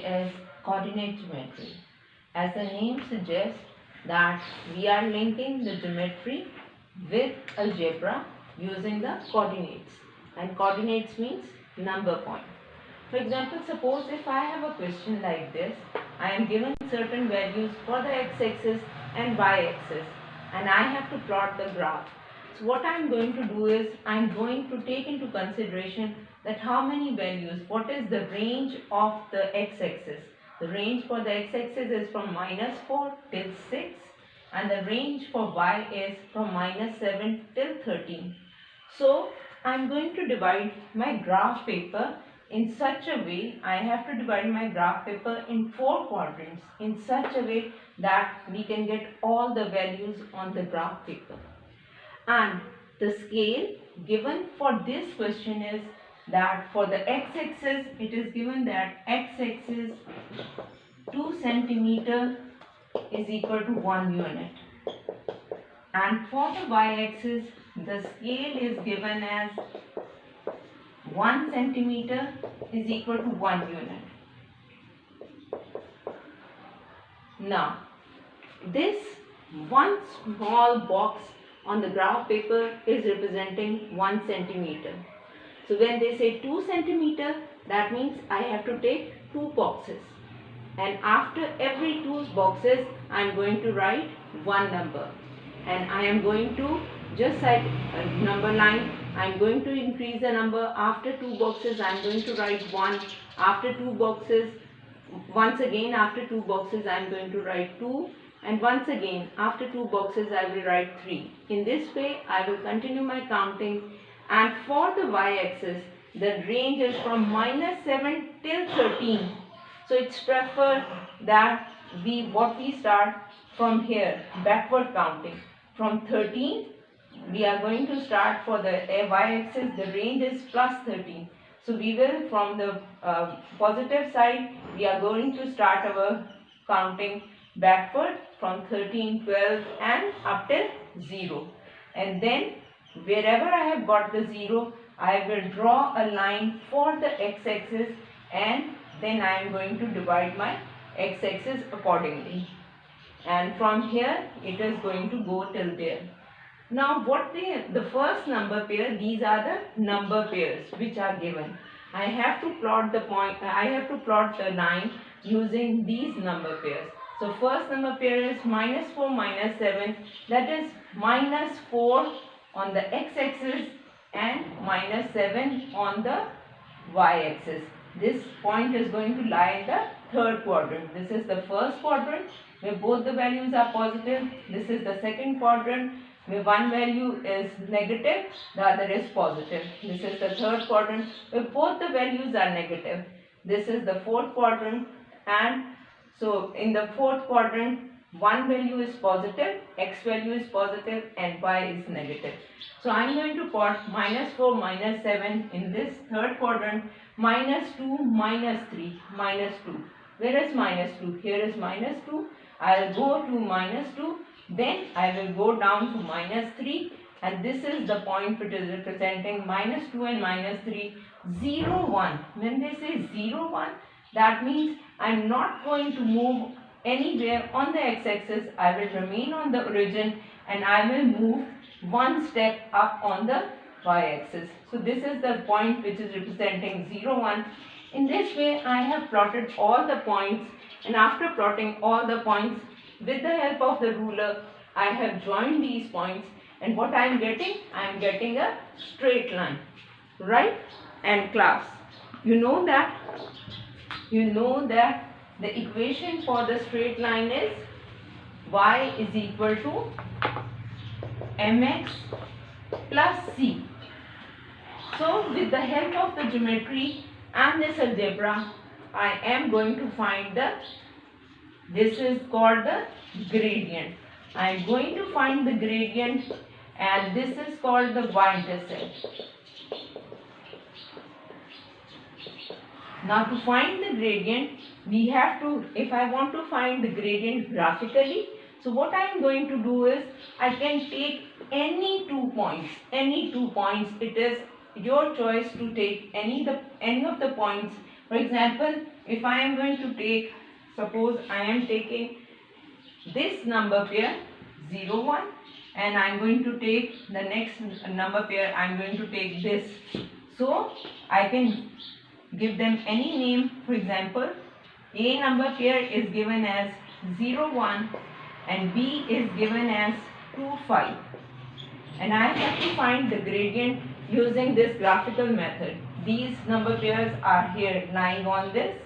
is coordinate geometry. As the name suggests that we are linking the geometry with algebra using the coordinates, and coordinates means number point. For example, suppose if I have a question like this, I am given certain values for the x-axis and y-axis and I have to plot the graph. So what I am going to do is I am going to take into consideration that how many values, what is the range of the x-axis. The range for the x-axis is from -4 till 6 and the range for y is from -7 till 13. So I am going to divide my graph paper in such a way, I have to divide my graph paper in 4 quadrants in such a way that we can get all the values on the graph paper. And the scale given for this question is that for the x-axis, it is given that x-axis 2 centimeter is equal to 1 unit. And for the y-axis, the scale is given as 1 centimeter is equal to 1 unit. Now, this one small box on the graph paper is representing 1 centimeter. So when they say 2 centimeter, that means I have to take 2 boxes. And after every 2 boxes, I am going to write one number. And I am going to, just like a number line, I am going to increase the number. After 2 boxes, I am going to write 1. After 2 boxes, once again after 2 boxes, I am going to write 2. And once again, after 2 boxes, I will write 3. In this way, I will continue my counting. And for the y-axis, the range is from -7 till 13. So it's preferred that we start from here, backward counting. From 13, we are going to start for the y-axis, the range is plus 13. So we will, from the positive side, we are going to start our counting backward from 13, 12 and up till 0. And then wherever I have got the 0, I will draw a line for the x-axis and then I am going to divide my x-axis accordingly. And from here, it is going to go till there. Now what the first number pair, these are the number pairs which are given. I have to plot the line using these number pairs. So first number pair is -4, -7, that is -4 on the x-axis and -7 on the y-axis. This point is going to lie in the third quadrant. This is the first quadrant where both the values are positive. This is the second quadrant where one value is negative, the other is positive. This is the third quadrant where both the values are negative. This is the fourth quadrant, and so in the fourth quadrant, one value is positive, x value is positive and y is negative. So I am going to put -4, -7 in this third quadrant, -2, -3, -2. Where is -2? Here is -2. I will go to -2. Then I will go down to -3, and this is the point which is representing -2 and -3, 0, 1. When they say 0, 1, that means I am not going to move anywhere on the x-axis. I will remain on the origin and I will move one step up on the y-axis. So this is the point which is representing 0, 1. In this way, I have plotted all the points, and after plotting all the points, with the help of the ruler, I have joined these points, and what I am getting? I am getting a straight line, right? And class, you know that the equation for the straight line is y is equal to mx plus c. So with the help of the geometry and this algebra, I am going to find this is called the gradient. I am going to find the gradient, and this is called the y-intercept. Now to find the gradient, we have to, if I want to find the gradient graphically, so what I am going to do is, I can take any 2 points, It is your choice to take any of the points For example, if I am going to take, suppose I am taking this number pair 0 1, and I am going to take the next number pair, I am going to take this. So I can give them any name. For example, A number pair is given as 0 1 and B is given as 2 5, and I have to find the gradient using this graphical method. These number pairs are here lying on this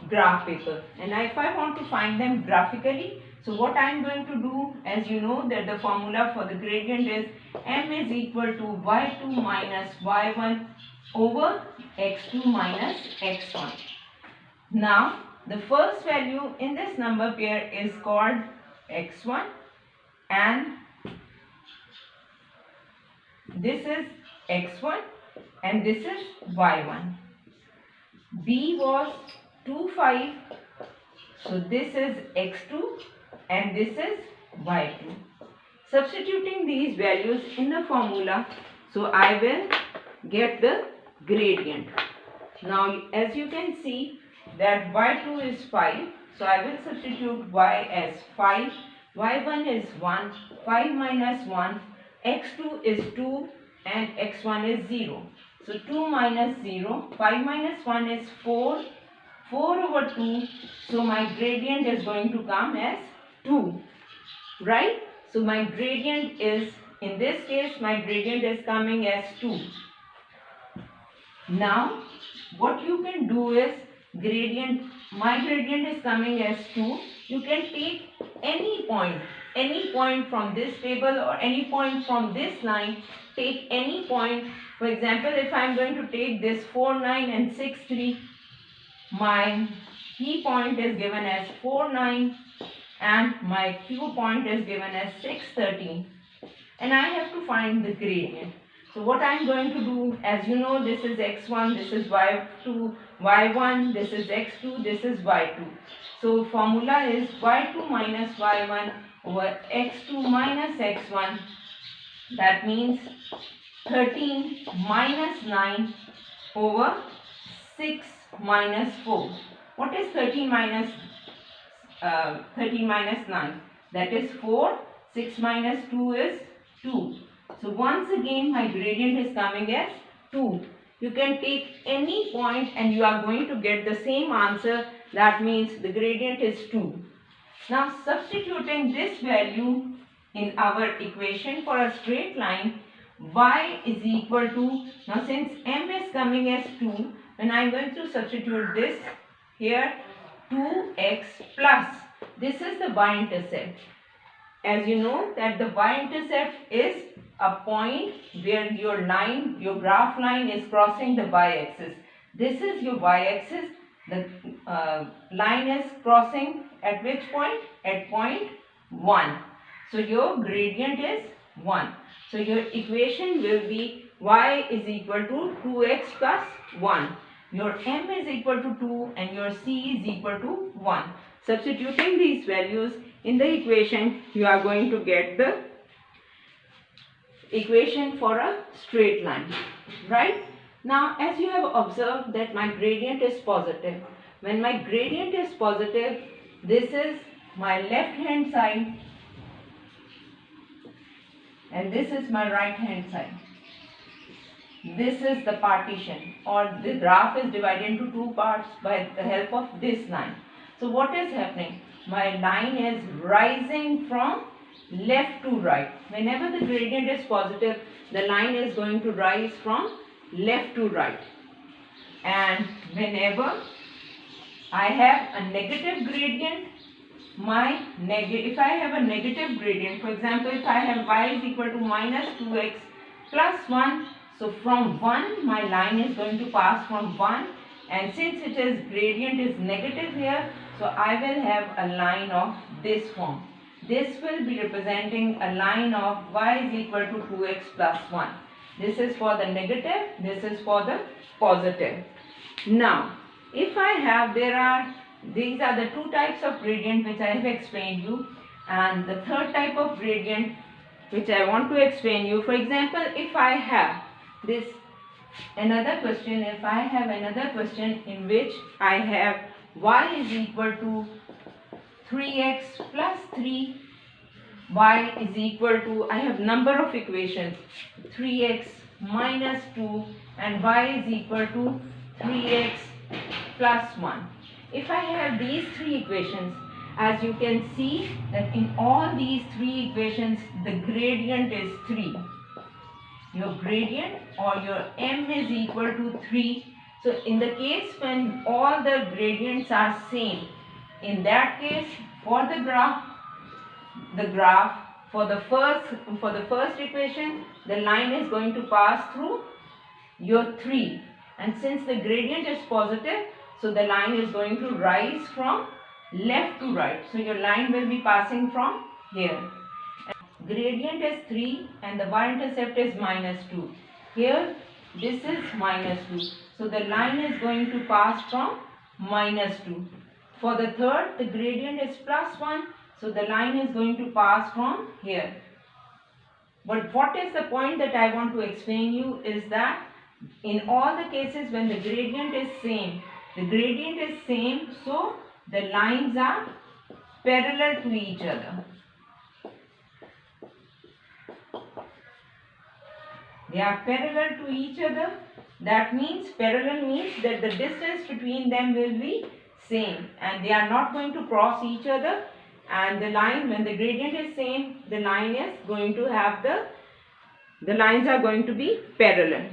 graph paper, and if I want to find them graphically, so what I am going to do, as you know that the formula for the gradient is m is equal to y2 minus y1 over x2 minus x1. Now the first value in this number pair is called x1 and this is x1 and this is y1. B was 2 5, so this is x2 and this is y2. Substituting these values in the formula, so I will get the gradient. Now as you can see that y2 is 5, so I will substitute y as 5, y1 is 1, 5 minus 1, x2 is 2 and x1 is 0. So 2 minus 0, 5 minus 1 is 4, 4 over 2, so my gradient is going to come as 2, right? So my gradient is, in this case, my gradient is coming as 2. Now, what you can do is, my gradient is coming as 2, you can take any point from this table or any point from this line, take any point. For example, if I am going to take this 4 9 and 6 3, my P point is given as 4 9 and my Q point is given as 6 13, and I have to find the gradient. So what I am going to do, as you know, this is x1, this is y2, y1, this is x2, this is y2. So formula is y2 minus y1 over x2 minus x1. That means 13 minus 9 over 6 minus 4. What is 13 minus 9? That is 4. 6 minus 2 is 2. So once again my gradient is coming as 2. You can take any point and you are going to get the same answer. That means the gradient is 2. Now substituting this value in our equation for a straight line, y is equal to, now since m is coming as 2, and I am going to substitute this here, 2x plus, this is the y-intercept. As you know that the y-intercept is a point where your line, your graph line is crossing the y-axis. This is your y-axis. The line is crossing at which point? At point 1. So your gradient is 1. So your equation will be y is equal to 2x plus 1. Your m is equal to 2 and your c is equal to 1. Substituting these values in the equation, you are going to get the equation for a straight line, right? Now as you have observed that my gradient is positive. When my gradient is positive, this is my left hand side and this is my right hand side. This is the partition, or the graph is divided into two parts by the help of this line. So what is happening? My line is rising from left to right. Whenever the gradient is positive, the line is going to rise from left to right. And whenever I have a negative gradient, if I have a negative gradient, for example, if I have y is equal to minus 2x plus 1, so from 1 my line is going to pass from 1, and since it is gradient is negative here, so I will have a line of this form. This will be representing a line of y is equal to 2x plus 1. This is for the negative, this is for the positive. Now, if I have, these are the two types of gradient which I have explained you, and the third type of gradient which I want to explain you. For example, if I have this another question, if I have another question in which I have y is equal to 3x plus 3, y is equal to, I have number of equations, 3x minus 2 and y is equal to 3x plus 1. If I have these three equations, as you can see that in all these three equations the gradient is 3. Your gradient or your m is equal to 3. So in the case when all the gradients are same, in that case for the graph for the first equation the line is going to pass through your 3, and since the gradient is positive, so the line is going to rise from left to right. So your line will be passing from here. Gradient is 3 and the y-intercept is minus 2. Here this is minus 2. So the line is going to pass from minus 2. For the third, the gradient is plus 1. So the line is going to pass from here. But what is the point that I want to explain you is that in all the cases when the gradient is same, so the lines are parallel to each other. They are parallel to each other. That means parallel means that the distance between them will be same and they are not going to cross each other, and the line, when the gradient is same, the line is going to have the lines are going to be parallel.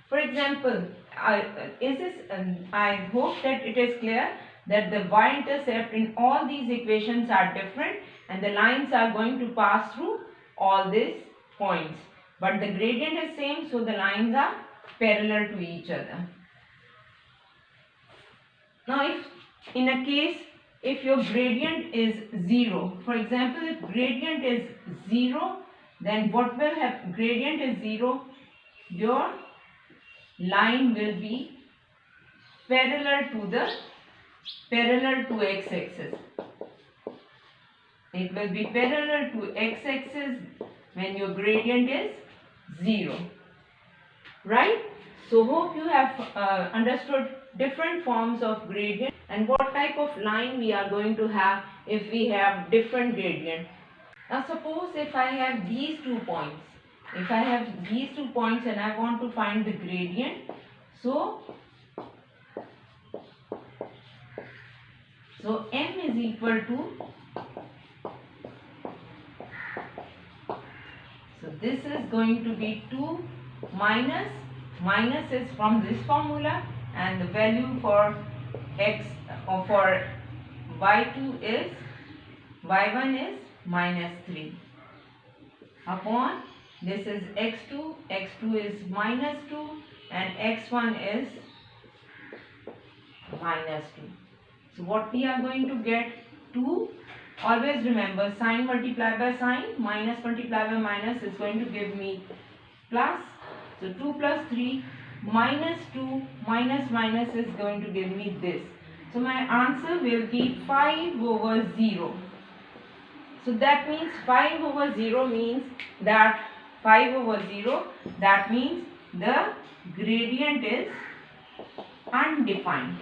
For example, I hope that it is clear that the y-intercept in all these equations are different and the lines are going to pass through all these points. But the gradient is same, so the lines are parallel to each other. Now if in a case, if your gradient is 0, for example, if gradient is 0, then what will happen? Gradient is 0, your line will be parallel to x-axis. It will be parallel to x-axis when your gradient is 0. Right? So hope you have understood different forms of gradient and what type of line we are going to have if we have different gradient. Now suppose if I have these 2 points. If I have these 2 points and I want to find the gradient, so m is equal to, so this is going to be 2 minus is from this formula, and the value for x or for y1 is minus 3 upon this is x2 is minus 2 and x1 is minus 2. So what we are going to get, 2, always remember sine multiplied by sine, minus multiplied by minus is going to give me plus. So 2 plus 3 minus 2 minus minus is going to give me this. So my answer will be 5 over 0. So that means 5 over 0 means that means the gradient is undefined.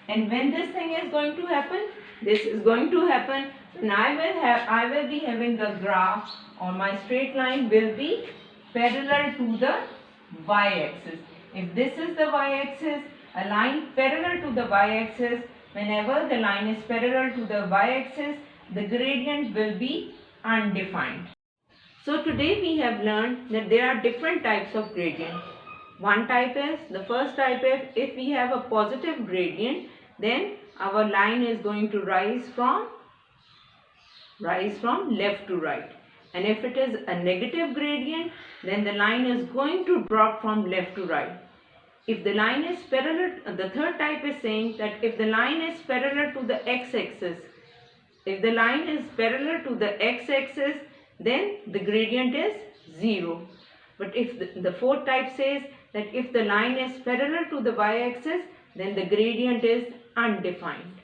And when this thing is going to happen, this is going to happen, then I will be having the graph, or my straight line will be parallel to the y-axis. If this is the y-axis, a line parallel to the y-axis, whenever the line is parallel to the y-axis, the gradient will be undefined. So today we have learned that there are different types of gradient. The first type is, if we have a positive gradient, then our line is going to rise from left to right. And if it is a negative gradient, then the line is going to drop from left to right. If the line is parallel, the third type is saying that if the line is parallel to the x-axis, then the gradient is 0. But if the fourth type says that if the line is parallel to the y-axis, then the gradient is undefined.